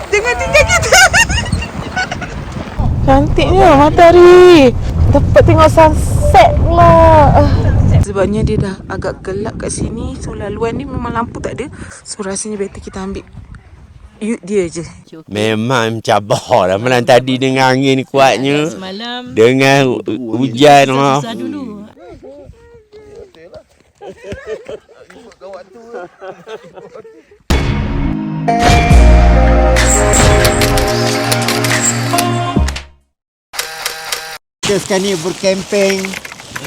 Jangan tinggal kita. Cantiknya matahari. Dapat tengok sunset pula. Sebabnya dia dah agak gelap kat sini. So laluan ni memang lampu tak ada. So rasanya better kita ambil dia je. Memang cabar lah malam tadi dengan angin kuatnya. Semalam Dengan hujan. susah dulu. Kita sekarang ni berkemping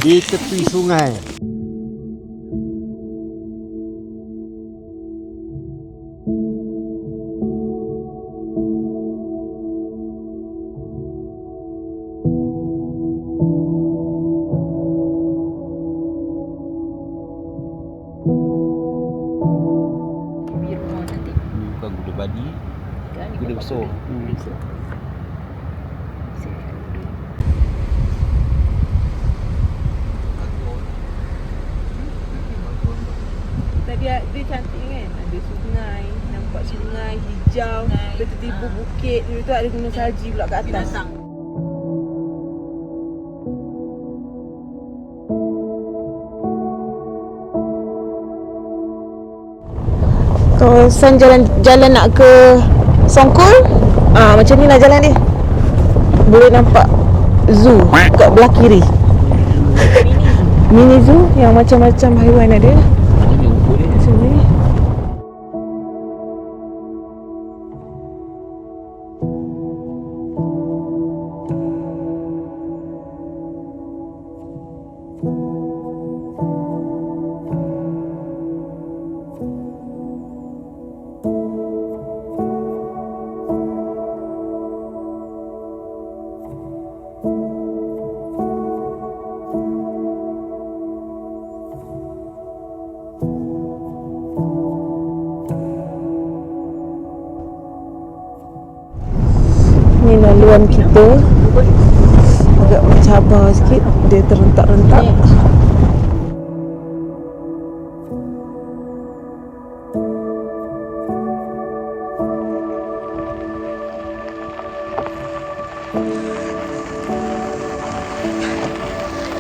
di tepi sungai. Bukan gula badi, gula besar. Dia cantik kan. Ada sungai, nampak sungai hijau, tiba-tiba bukit, lepas tu ada gunung salji pula kat atas. Kawasan jalan nak ke Songkul. Macam ni lah jalan dia. Boleh nampak zoo kat belah kiri. Mini zoo yang macam-macam haiwan ada. Sini. Ni laluan kita agak mencabar sikit. Dia terrentak-rentak.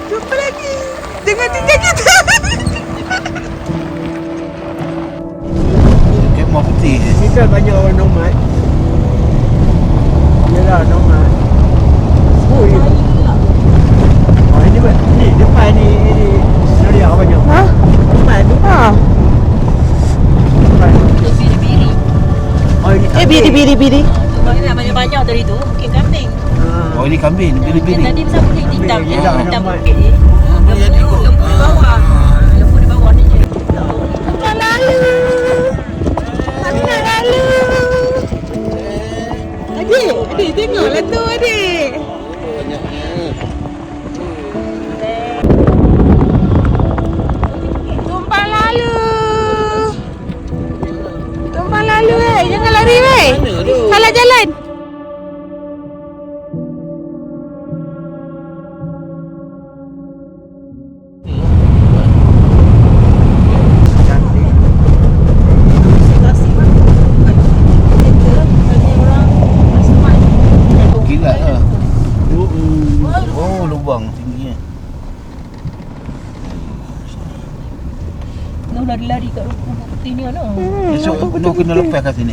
Jumpa lagi. Jangan tinggal kita. Kemah putih. Kita banyak orang nomad. Yalah nomad. Oh ya. Ini depan ni Syariah banyak. Depan tu. Depan. Biri-biri. Oh ini. Biri-biri. Banyak banyak dari tu mungkin kambing. Oh ini kambing, biri-biri. Tadi pasal boleh hitam je. Ya, Hitam nampak. bukit je. Lembu di bawah. Lembu di bawah ni je. Lalu. Lalu. Adik tengoklah tu adik. Tumpang lalu. Tumpang lalu jangan lari salah jalan. Kilat lah. Oh lubang tinggi. Nak lari-lari kat rumput putih ni kan. Esok nak kena lepas kat sini.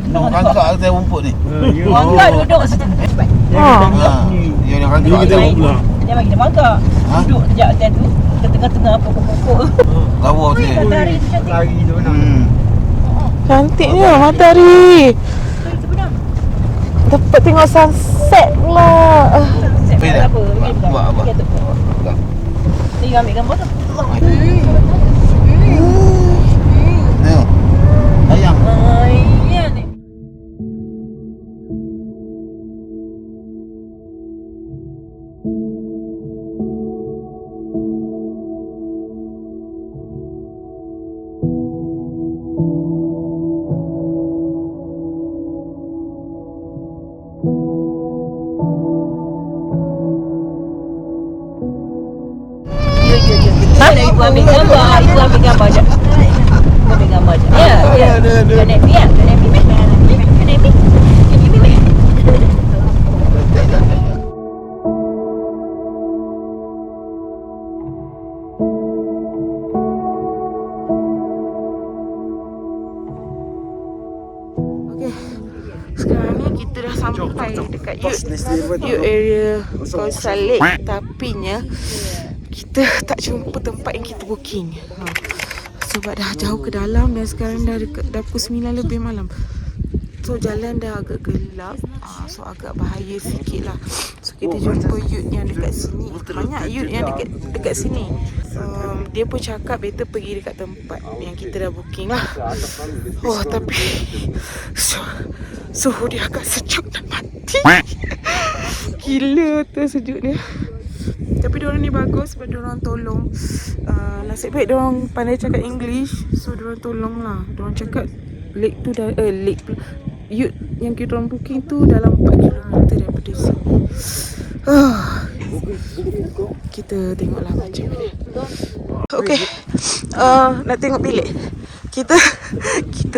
Nak rangkak atas rumput ni. Mangga duduk situ. Ya dia rangkak atas rumput. Dia bagi dia mangga. Duduk sekejap atas tu. Ke tengah-tengah pokok-pokok. Lawa tu. Matahari tu cantik. Lari tu nak. Cantiknya matahari. Sebenarnya. Dapat tengok sunset pula. Boleh tak? Apa? Buat apa? Ni ambil gambar tu. Tengok. Sayang. Ya ni. Ibu ambil gambar, ibu ambil gambar je. Ibu ambil gambar je. Ya, ya. Kena ni ya, kena ni. kita dah sampai dekat Youth area kawasan Lake. Tapi nya kita tak jumpa tempat yang kita booking. Sebab dah jauh ke dalam dan sekarang dah pukul 9 lebih malam. So jalan dah agak gelap, so agak bahaya sikit lah. So kita jumpa youth yang dekat sini. Banyak youth yang dekat sini. Dia pun cakap better pergi dekat tempat yang kita dah booking lah. Oh tapi suhu dia agak sejuk nak mati. Gila tu sejuk dia. Tapi diorang ni bagus sebab diorang tolong. Nasib baik diorang pandai cakap English, so diorang tolong lah. Diorang cakap lake tu dah lake Youth yang kita orang booking tu dalam 4 km daripada sini. Kita tengoklah macam mana. Okay, nak tengok bilik. Kita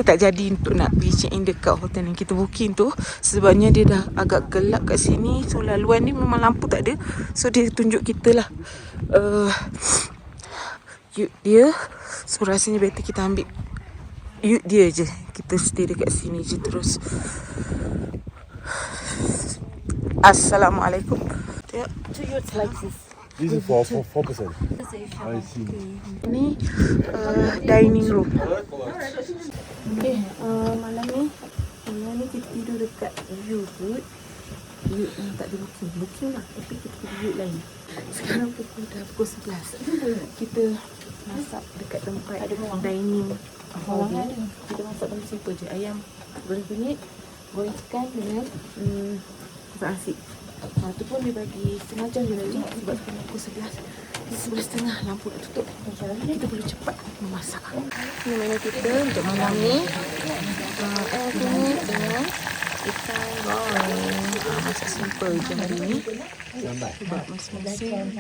tak jadi untuk nak pergi check in dekat hotel yang kita booking tu. Sebabnya dia dah agak gelap kat sini. So laluan ni memang lampu tak ada. So dia tunjuk kita lah youth dia. So rasanya better kita ambil youth dia je. Kita stay dekat sini je terus. Assalamualaikum. Tengok. These are for 4%. I see. Ni dining room. Okay, malam ni kita tidur dekat youth yang tak ada booking lah. Tapi kita tidur youth lain. Sekarang pukul 11. Kita masak dekat tempat dining hall ni. Kita masak benda simple je. Ayam goreng kunyit, goreng ikan dengan masak nasi. Tu pun dia bagi setengah jam je lagi. Sebab sekarang pukul 11.30 lampu dah tutup. Kita boleh cepat memasak. Ini menu kita untuk malam ni. Ayam kunyit dengan ikan goreng. Masak simple je hari ni. Sebab masing-masing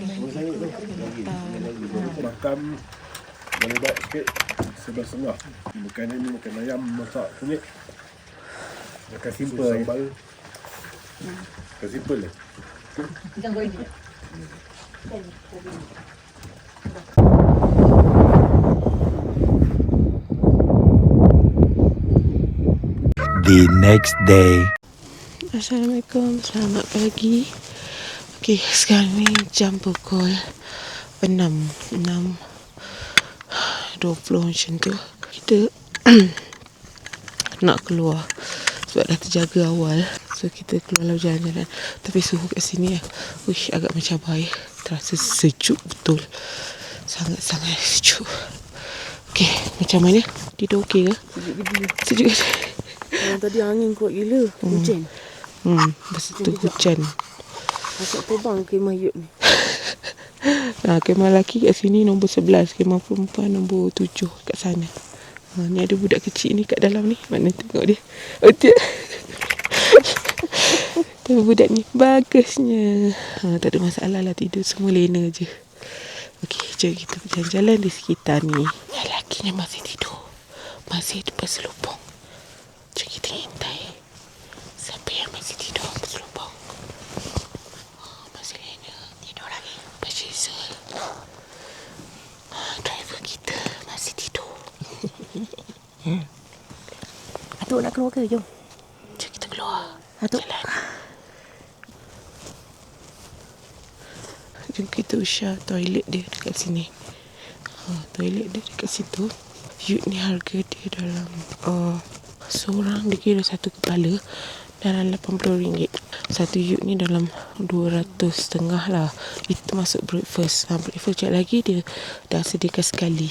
Makan lebat sikit 11.30. Bukan ini makan ayam masak kunyit. Makan simple sambal. Makan simple je. The next day. Assalamualaikum, selamat pagi. Okey, sekarang ni jam pukul 6.20 macam tu. Kita nak keluar sebab dah terjaga awal. So kita keluar jalan-jalan. Tapi suhu kat sini agak macam bahaya. Terasa sejuk betul. Sangat-sangat sejuk. Okey, macam mana? Tidur okey ke? Sejuk ke? Tadi angin kuat gila. Hujan. Masa tu hujan. Masuk terbang kemah youth ni. Kemah lelaki kat sini nombor 11. Kemah perempuan nombor 7 kat sana. Ni ada budak kecil ni kat dalam ni. Mana tengok dia. Dia. Tapi budak ni bagusnya. Tak ada masalah lah, tidur semua lena je. Okey, jom kita berjalan-jalan di sekitar ni. Lelakinya masih tidur. Masih di berselubung. Jom kita hintai. Siapa yang masih tidur berselubung? Masih lena. Tidur lagi. Pasal Zul. Driver kita masih tidur. Atuk nak keluar ke? Jom. Jom kita keluar. Atuk. Jalan. Jom kita usah toilet dia dekat sini. Toilet dia dekat situ. Youth ni harga dia dalam seorang dia kira satu kepala dalam RM80. Satu youth ni dalam 200.5 lah. Itu masuk breakfast. Breakfast sekejap lagi dia dah sediakan sekali.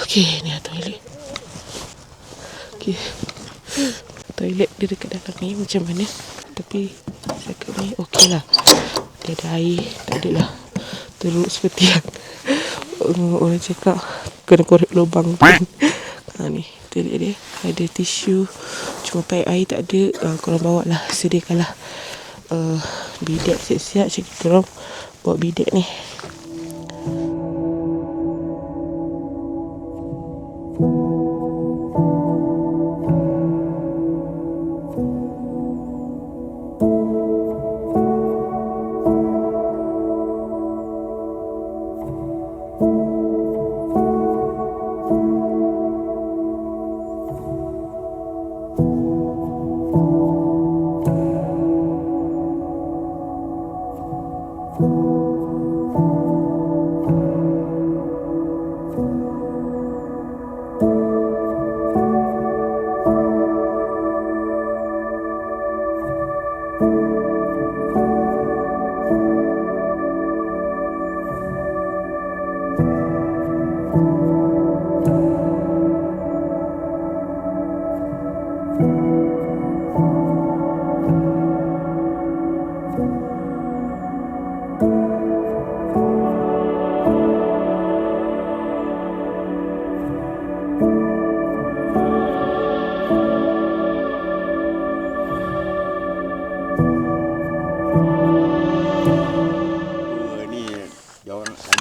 Okey, ni toilet. Okey. Toilet dia dekat dalam ni macam mana? Tapi cakap ni okey lah. Dia ada air, tak adalah teruk seperti yang orang cakap kena korek lubang pun. Ni toilet dia ada tisu, cuma paip air tak ada. Korang bawa lah, sediakanlah bidet siap-siap. Macam kita orang bawa bidet ni.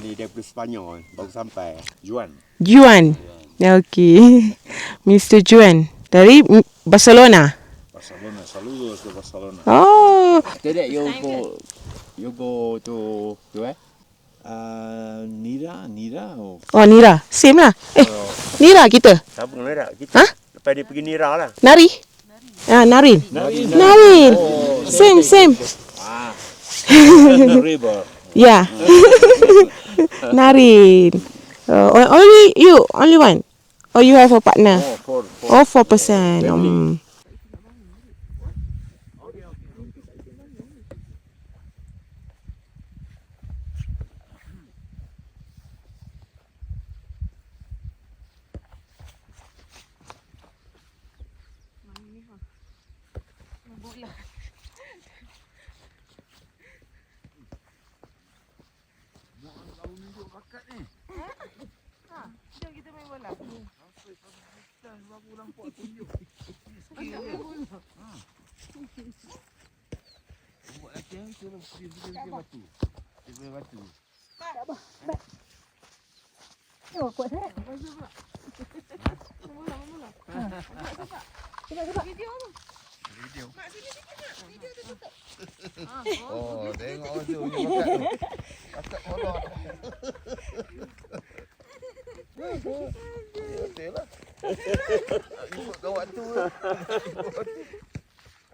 Ni daripada Sepanyol baru sampai. Juan. Juan. Okey. Mr. Juan dari Barcelona. Barcelona. Saludos de Barcelona. Oh, After that you go to Nira or oh Nira. Same lah. Nira kita. siapa Nira? Kita. Ha? Lepas dia pergi Nira lah. Nari. Narin. Narin. Same. The river. Yeah. Narin. Only one. Or you have a partner? Oh, 4%. Oh, tengok tu punya bakat tu. Bakat kolot. Betul lah. Ikut kawan tu lah.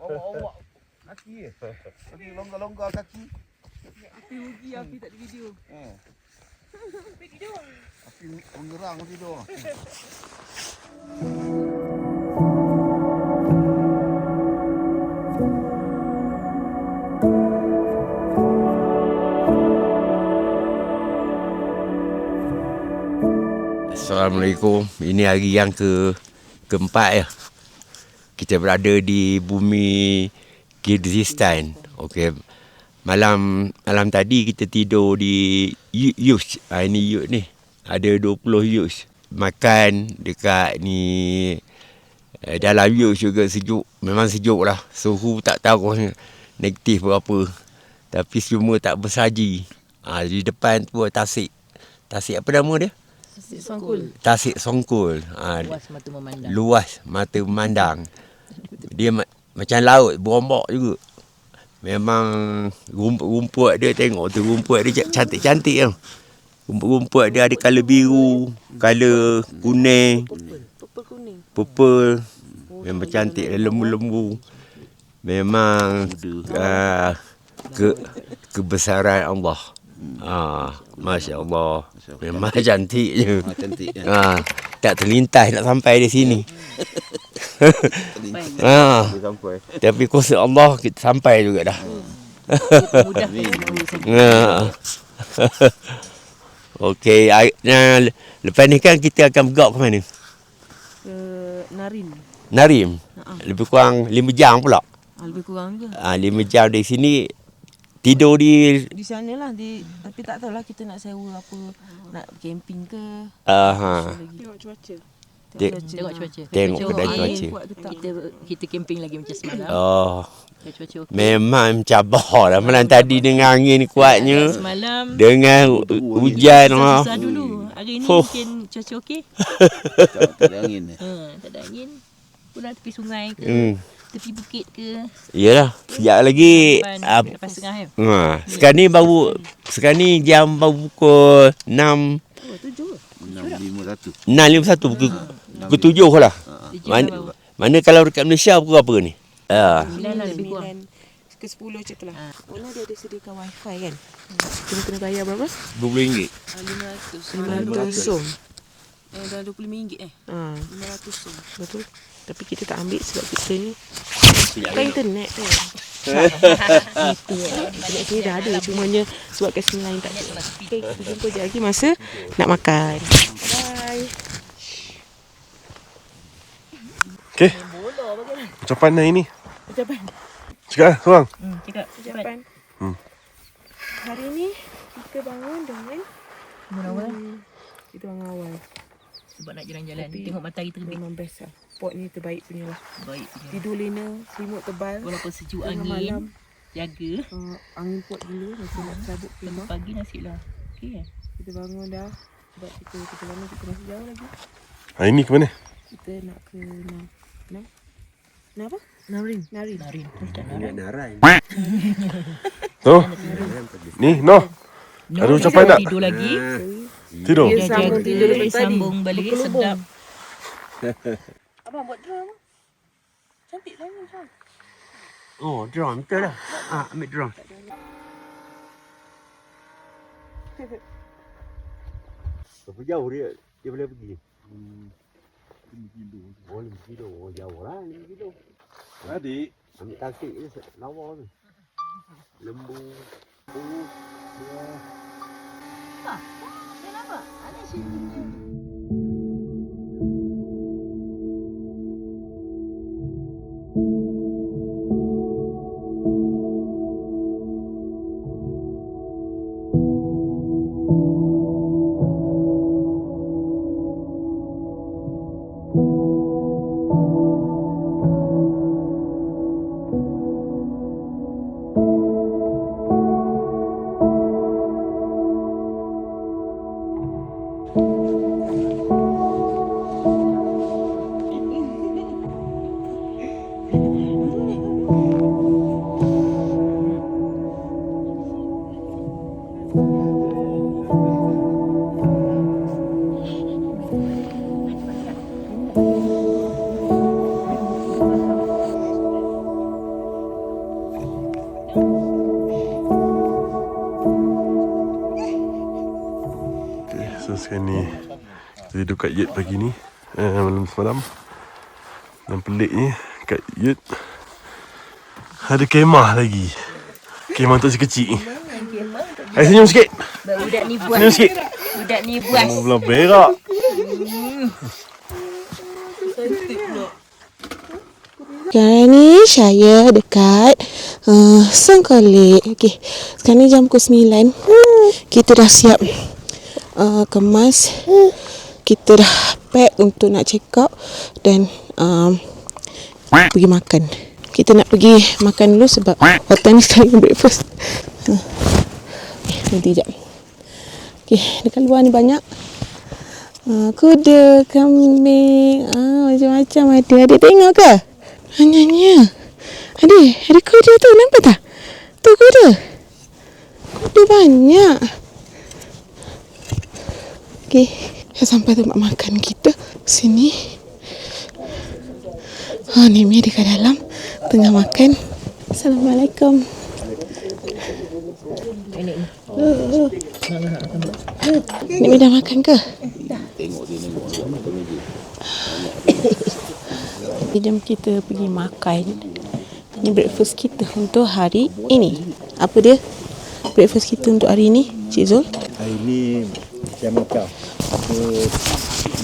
Awak kaki je. Bagi longgar-longgar kaki. Api tak ada video. Api mengerang tidur. Assalamualaikum. Ini hari yang keempat ya. Kita berada di bumi Kyrgyzstan. Okey. Malam tadi kita tidur di Yus. Ini Yus ni. Ada 20 Yus. Makan dekat ni dalam Yus juga sejuk. Memang sejuk lah. Suhu tak tahu negatif berapa. Tapi semua tak bersaji. Di depan tu tasik. Tasik apa nama dia? Tasik Songkul. Luas mata memandang. Luas mata memandang. Dia macam laut, berombak juga. Memang rumput dia, tengok tu rumput dia cantik-cantik tau. Rumput dia ada colour biru, colour kuning. Purple. Memang cantik, lembu-lembu. Memang kebesaran Allah. Masya Allah. Memang cantik je. Cantik kan. Tak terlintas nak sampai di sini. Tapi kuasa Allah kita sampai juga dah. Okey, lepas ni kan kita akan bergerak ke mana? Ke Narin. Narim. Lebih kurang 5 jam pula. Lebih kurang ke? 5 jam dari sini. Tidur di sana lah, tapi tak tahulah kita nak sewa apa, nak camping ke. Tengok cuaca. Tengok cuaca. Tengok kedai cuaca. Kita camping lagi macam semalam. Cuaca okey. Memang mencabar lah malam tadi dengan angin kuatnya. Semalam Dengan hujan. susah dulu. Hari ni mungkin cuaca okey. Tak ada angin. Tak ada angin. Pulang tepi sungai ke, tepi bukit ke. Yalah, sekejap lagi. Lepas tengah ya. Sekarang ni jam baru pukul 6. 6.51 pukul 7 lah. Mana kalau dekat Malaysia pukul apa ni? 9 lah lebih kurang. Ke 10 macam tu lah. Mana dia ada sediakan wifi kan? Kita kena bayar berapa? RM20. 500 som. Dah RM25 500 som. Betul. Tapi kita tak ambil sebab kita ni pakai internet tu. Internet sini dah ada. Cumanya sebab kat sini lain tak ada. Okay, kita jumpa je lagi masa nak makan. Bye. Okay. Ucapan hari ni. Ucapan. Cakap seorang. Cakap. Ucapan. Hari ni kita bangun dengan Awal. kita bangun awal. Sebab nak jalan-jalan. Tengok matahari terbit. Memang best lah. Spot ni terbaik punya lah. Baik. Tidur lena, selimut tebal. Walaupun sejuk Tengah angin. malam. Jaga. Angin pot dulu, masa nak cabut ke rumah. Pagi nasib lah. Okey kan? Kita bangun dah. Sebab kita lama kita masih jauh lagi. Hari ni ke mana? Kita nak ke apa? Narin. Nari. Narin. Tu. Ni, Noh. Ada ucapan tak? Tidur lagi. Tidur. Dia sambung jaga, tidur daripada tadi. sambung balik. Sedap. Abang buat drum. Cantik lah ni drum. Oh, drone betul dah. Ambil drone. Berapa jauh dia boleh pergi? 5 kilo. Oh, 5 kilo. Oh, jauh lah 5 kilo. Adik. Ambil tasik je lawa tu. Lembu. So sekarang ni kita duduk kat yurt pagi ni, malam semalam. Dan peliknya kat yurt ada kemah lagi. Kemah untuk si kecil ni. Hai, senyum sikit. Budak ni buas. Senyum sikit. Budak ni buas. Oh, belah berak. Sekarang ni saya dekat Sengkolik. Okey, sekarang ni jam pukul 9. Kita dah siap kemas. Kita dah pack untuk nak check out dan pergi makan. Kita nak pergi makan dulu sebab hotel ni sekali breakfast. Nanti sekejap. Okey, dekat luar ni banyak kuda, kambing, macam-macam ada. Adik tengok ke? Hanya. Ada kuda tu, nampak tak? Tu kuda. Kuda banyak. Okey, dah sampai tempat makan kita. Sini. Ni Mi dekat dalam tengah makan. Assalamualaikum. Ni Mi dah makan ke? Dah. Jom kita pergi makan. Ini breakfast kita untuk hari ini. Apa dia? Breakfast kita untuk hari ini, Cik Zul? Hari ni macam-macam.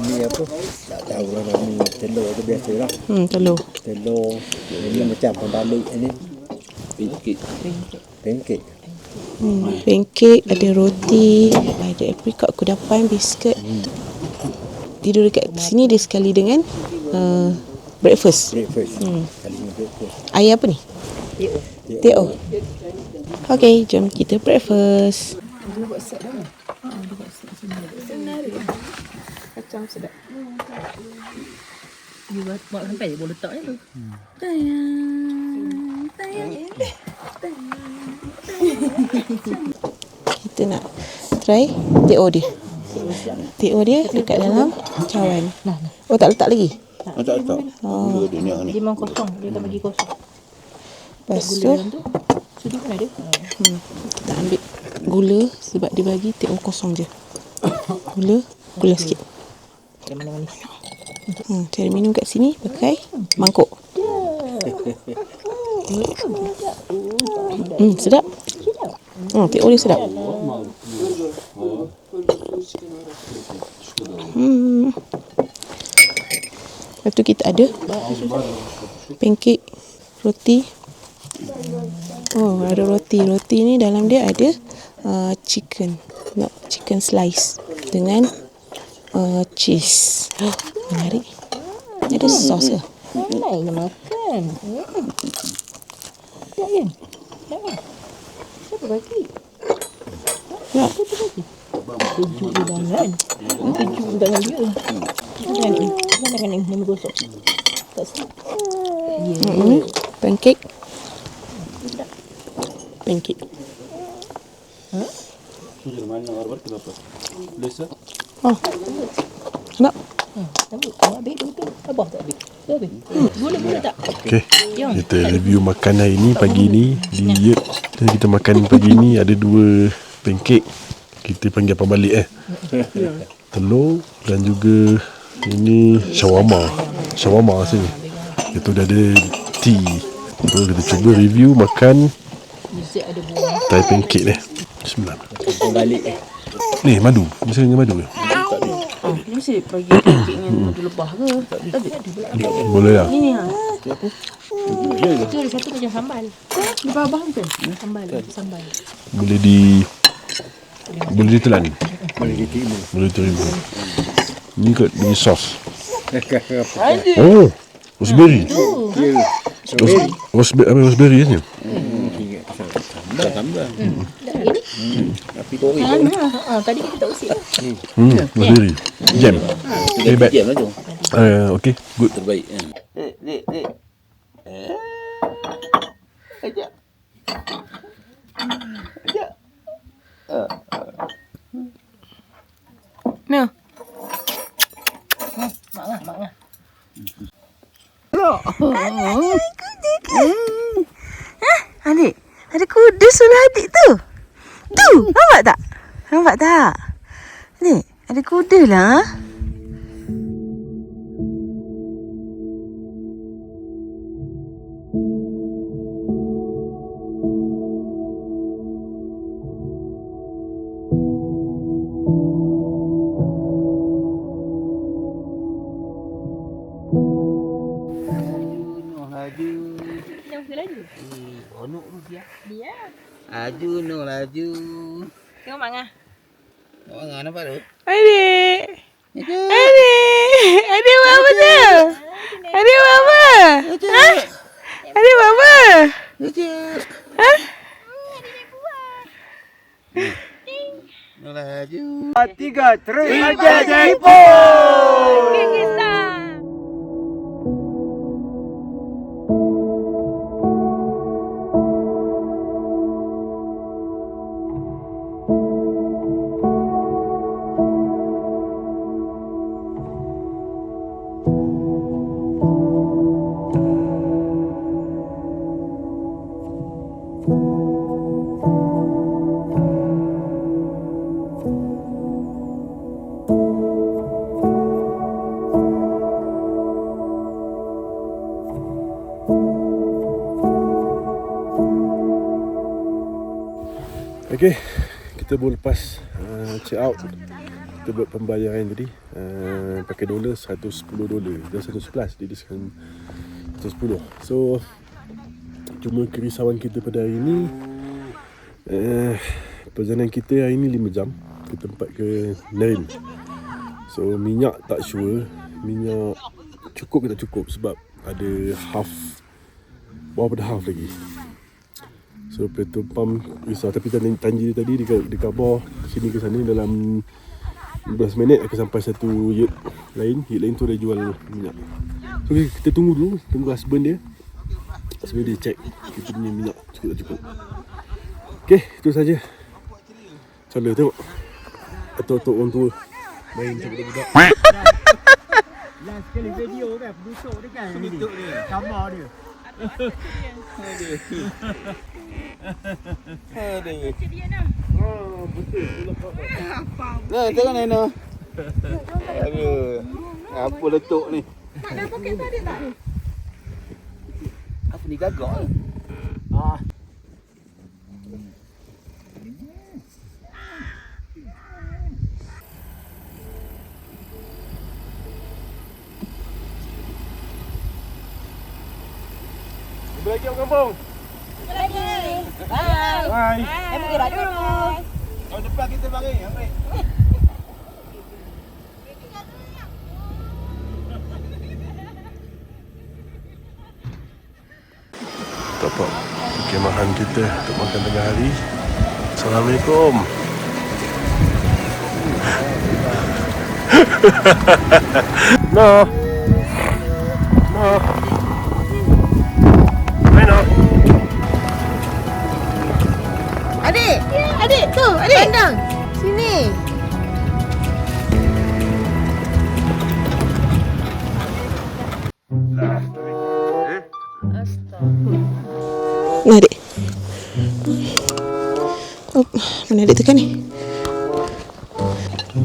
Ini apa? Tak tahu lah ni telur tu biasa lah. Telur. Telur. Ini macam pembalik ni. Pancake. Pancake, ada roti, ada apricot, kudapan, biskut. Tidur dekat sini dia sekali dengan breakfast. Kali ni breakfast. Air apa ni? Teh. Okey, jom kita breakfast. Dia buat set dah. Dia buat set senar. Kacang sedap. Dia buat sampai dia boleh letaknya tu. Kita nak try teh dia. Teh dia dekat dalam cawan. Oh, tak letak lagi? Tak. Dua dunia ni. Dia memang kosong. Dia akan bagi kosong. Lepas tu Sudu pun ada. kita ambil gula sebab dia bagi teh kosong je. Gula sikit. Yang mana manis. Cara minum kat sini pakai mangkuk. Sedap. Teh dia sedap. Lepas tu kita ada pancake, roti. Oh, ada roti. Roti ni dalam dia ada chicken slice dengan cheese. Menarik. Ada sos ke? Nak makan. Tak kan? Tak kan? Siapa bagi? Ya. Siapa bagi? Sejuk di tangan. Sejuk di tangan dia. Jangan ni. Nama gosok. Tak sedap. Pancake. Oh. Nak? Habis betul. Abah tak habis. Tak habis. Gula tak? Okay, kita review makan hari ni. Pagi ni di Yut kita makan pagi ni ada 2 pancake. Kita panggil apa balik telur dan juga ini shawarma rasanya. Itu dah ada tea. So kita cuba review makan Thai pancake ni. Bismillah. Balik Ni madu. Mesti dengan madu ke? Dia mesti bagi pancake dengan madu lebah ke? Tak ada. Boleh lah. Ni Itu ada satu macam sambal. Lebah abang kan? Sambal. Boleh ditelan. Boleh diterima. Ni kot bagi sos. Oh, raspberry. Raspberry ni. Tadi kita tak usik. Raspberry. Jam. Hebat. Okay, good. Terbaik. Dek. Ajak. Nah. Mak. Adik, ada kuda sebelah adik tu. Tu, nampak tak? Adik, ada kuda lah. Laju. Tengok Mak Ngah. Mak Ngah nampak tu? Adik buat apa tu? Adik buat apa? Adik buat apa? Laju. 3, 3, Okay, kita baru lepas check out. Kita buat pembayaran tadi pakai dolar $110 dan $111 di diskaun $110. So cuma kerisauan kita pada hari ni, perjalanan kita hari ni 5 jam ke tempat ke Nerin. So minyak tak sure, minyak cukup ke tak cukup sebab ada bawah pada half lagi. So petrol pump risau, tapi Tanji tadi dia khabar sini ke sana dalam 15 minit akan sampai satu yurt lain tu dah jual minyak. So kita tunggu husband dia check kita punya minyak cukup tak cukup. Okay, itu saja. Salah tengok atuk-atuk orang tua main macam budak-budak. Last kali video kan, duduk dia kan. Duduk dia. Kamar dia. Oh, betul. Nah, tengok ni noh. Aduh. Apa letuk ni? Mak dah pakai tadi tak ni? Apa ni gagak ni? Lagi orang kampung. Bye. Em gerak dulu. Tahun depan kita mari, ambil. Dapat kemahan kita untuk makan tengah hari. Assalamualaikum. No. No. Hai no. Adik, adik tu, adik. Pandang. Sini. Nah, adik. Oh, mana adik tekan ni?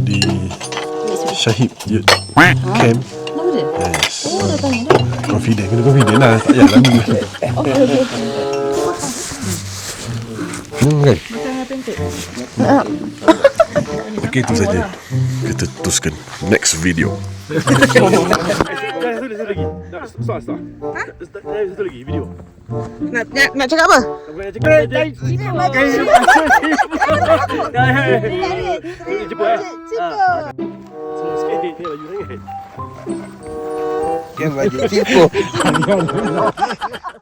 Di Syahid Youth Camp. Yes. Confident, kena confident lah. Tak payahlah ni. Kan? Okey, itu saja. Kita teruskan next video. Satu lagi. Satu lagi video. Nak cakap apa? Kan baju cipu.